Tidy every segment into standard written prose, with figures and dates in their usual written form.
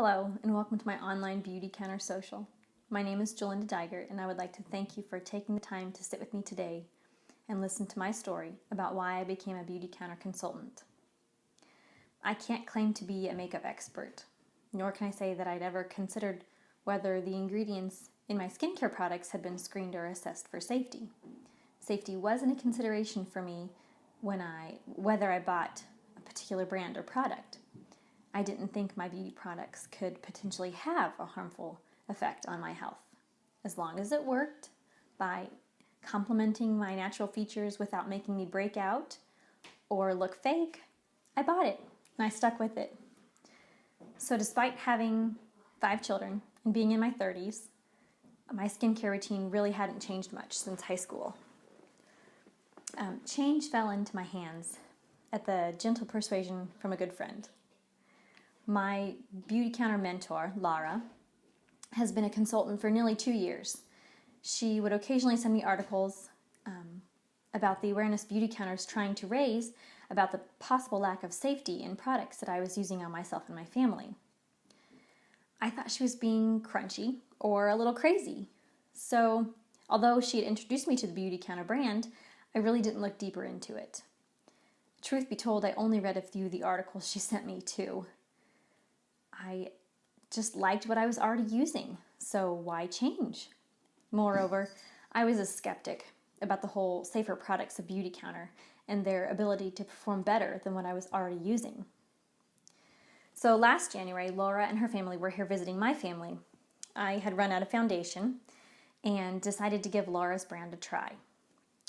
Hello, and welcome to my online Beautycounter social. My name is Jilinda, and I would like to thank you for taking the time to sit with me today and listen to my story about why I became a Beautycounter consultant. I can't claim to be a makeup expert, nor can I say that I'd ever considered whether the ingredients in my skincare products had been screened or assessed for safety. Safety wasn't a consideration for me whether I bought a particular brand or product. I didn't think my beauty products could potentially have a harmful effect on my health. As long as it worked by complementing my natural features without making me break out or look fake, I bought it and I stuck with it. So despite having 5 children and being in my 30s, my skincare routine really hadn't changed much since high school. Change fell into my hands at the gentle persuasion from a good friend. My Beautycounter mentor, Laura, has been a consultant for nearly 2 years. She would occasionally send me articles about the awareness Beautycounter is trying to raise about the possible lack of safety in products that I was using on myself and my family. I thought she was being crunchy or a little crazy. So, although she had introduced me to the Beautycounter brand, I really didn't look deeper into it. Truth be told, I only read a few of the articles she sent me too. I just liked what I was already using, so why change? Moreover, I was a skeptic about the whole safer products of Beautycounter and their ability to perform better than what I was already using. So last January, Laura and her family were here visiting my family. I had run out of foundation and decided to give Laura's brand a try.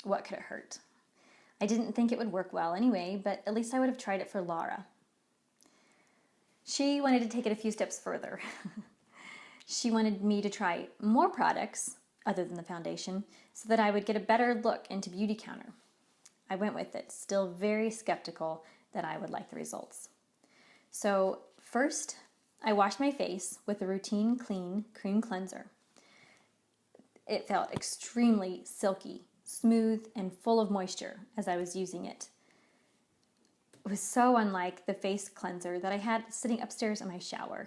What could it hurt? I didn't think it would work well anyway, but at least I would have tried it for Laura. She wanted to take it a few steps further. She wanted me to try more products other than the foundation so that I would get a better look into Beautycounter. I went with it, still very skeptical that I would like the results. So first, I washed my face with a routine clean cream cleanser. It felt extremely silky, smooth, and full of moisture as I was using it. It was so unlike the face cleanser that I had sitting upstairs in my shower.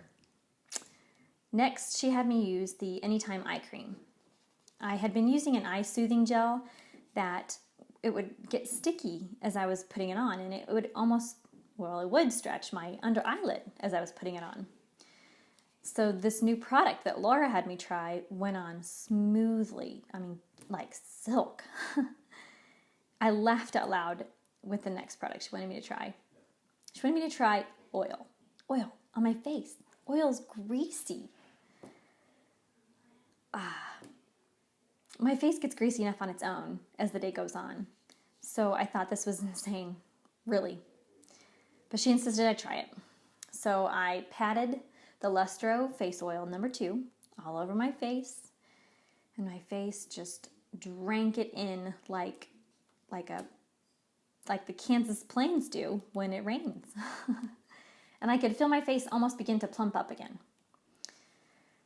Next, she had me use the Anytime Eye Cream. I had been using an eye soothing gel that it would get sticky as I was putting it on, and it would stretch my under eyelid as I was putting it on. So this new product that Laura had me try went on smoothly, like silk. I laughed out loud with the next product she wanted me to try. She wanted me to try oil. Oil on my face. Oil's greasy. My face gets greasy enough on its own as the day goes on. So I thought this was insane, really. But she insisted I try it. So I patted the Lustro face oil number 2 all over my face, and my face just drank it in like the Kansas plains do when it rains. And I could feel my face almost begin to plump up again.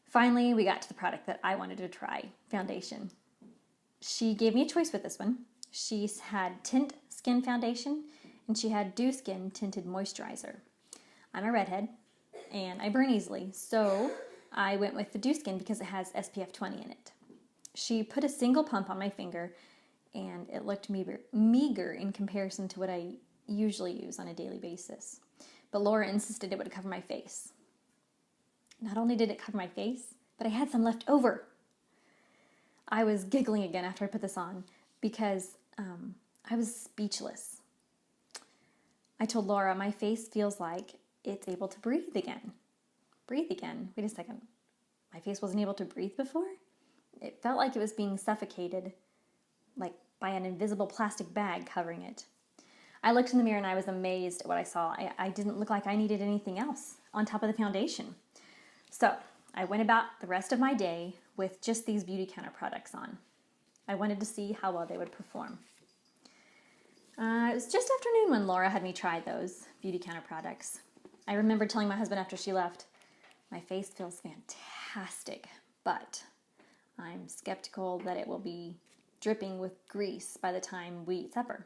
Finally, we got to the product that I wanted to try, foundation. She gave me a choice with this one. She had Tint Skin Foundation, and she had Dew Skin Tinted Moisturizer. I'm a redhead, and I burn easily, so I went with the Dew Skin because it has SPF 20 in it. She put a single pump on my finger, and it looked meager in comparison to what I usually use on a daily basis. But Laura insisted it would cover my face. Not only did it cover my face, but I had some left over. I was giggling again after I put this on because I was speechless. I told Laura my face feels like it's able to breathe again. Breathe again? Wait a second. My face wasn't able to breathe before? It felt like it was being suffocated, like by an invisible plastic bag covering it. I looked in the mirror and I was amazed at what I saw. I didn't look like I needed anything else on top of the foundation. So I went about the rest of my day with just these Beautycounter products on. I wanted to see how well they would perform. It was just afternoon when Laura had me try those Beautycounter products. I remember telling my husband after she left, my face feels fantastic, but I'm skeptical that it will be dripping with grease by the time we eat supper.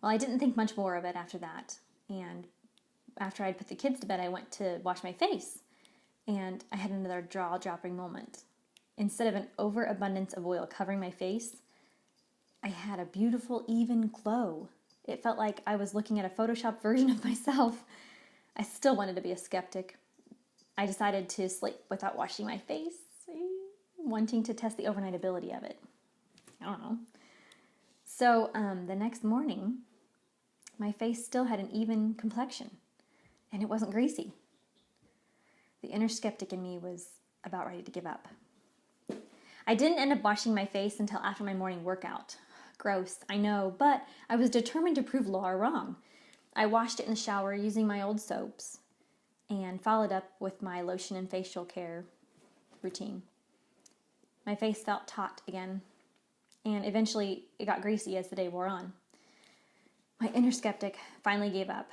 Well, I didn't think much more of it after that, and after I'd put the kids to bed, I went to wash my face, and I had another jaw-dropping moment. Instead of an overabundance of oil covering my face, I had a beautiful, even glow. It felt like I was looking at a Photoshop version of myself. I still wanted to be a skeptic. I decided to sleep without washing my face, wanting to test the overnight ability of it. I don't know. So the next morning, my face still had an even complexion, and it wasn't greasy. The inner skeptic in me was about ready to give up. I didn't end up washing my face until after my morning workout. Gross, I know, but I was determined to prove Laura wrong. I washed it in the shower using my old soaps and followed up with my lotion and facial care routine. My face felt taut again, and eventually it got greasy as the day wore on. My inner skeptic finally gave up.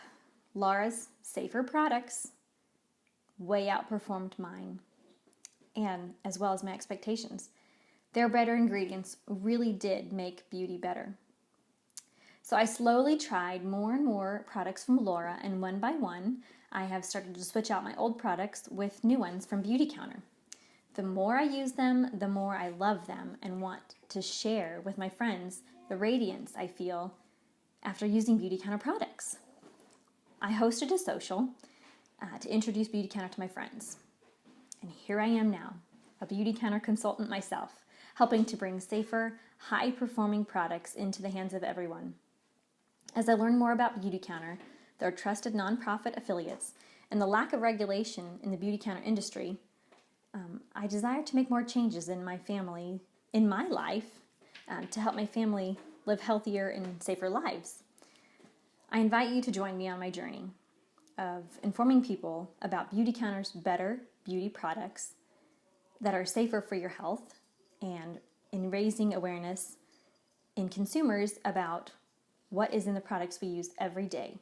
Laura's safer products way outperformed mine, and as well as my expectations. Their better ingredients really did make beauty better. So I slowly tried more and more products from Laura, and one by one, I have started to switch out my old products with new ones from Beautycounter. The more I use them, the more I love them and want to share with my friends the radiance I feel after using Beautycounter products. I hosted a social to introduce Beautycounter to my friends. And here I am now, a Beautycounter consultant myself, helping to bring safer, high-performing products into the hands of everyone. As I learn more about Beautycounter, their trusted nonprofit affiliates, and the lack of regulation in the Beautycounter industry, I desire to make more changes in my life, to help my family live healthier and safer lives. I invite you to join me on my journey of informing people about Beautycounter's better beauty products that are safer for your health, and in raising awareness in consumers about what is in the products we use every day.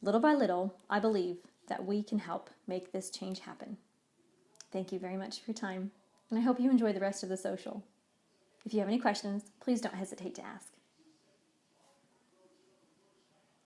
Little by little, I believe that we can help make this change happen. Thank you very much for your time, and I hope you enjoy the rest of the social. If you have any questions, please don't hesitate to ask.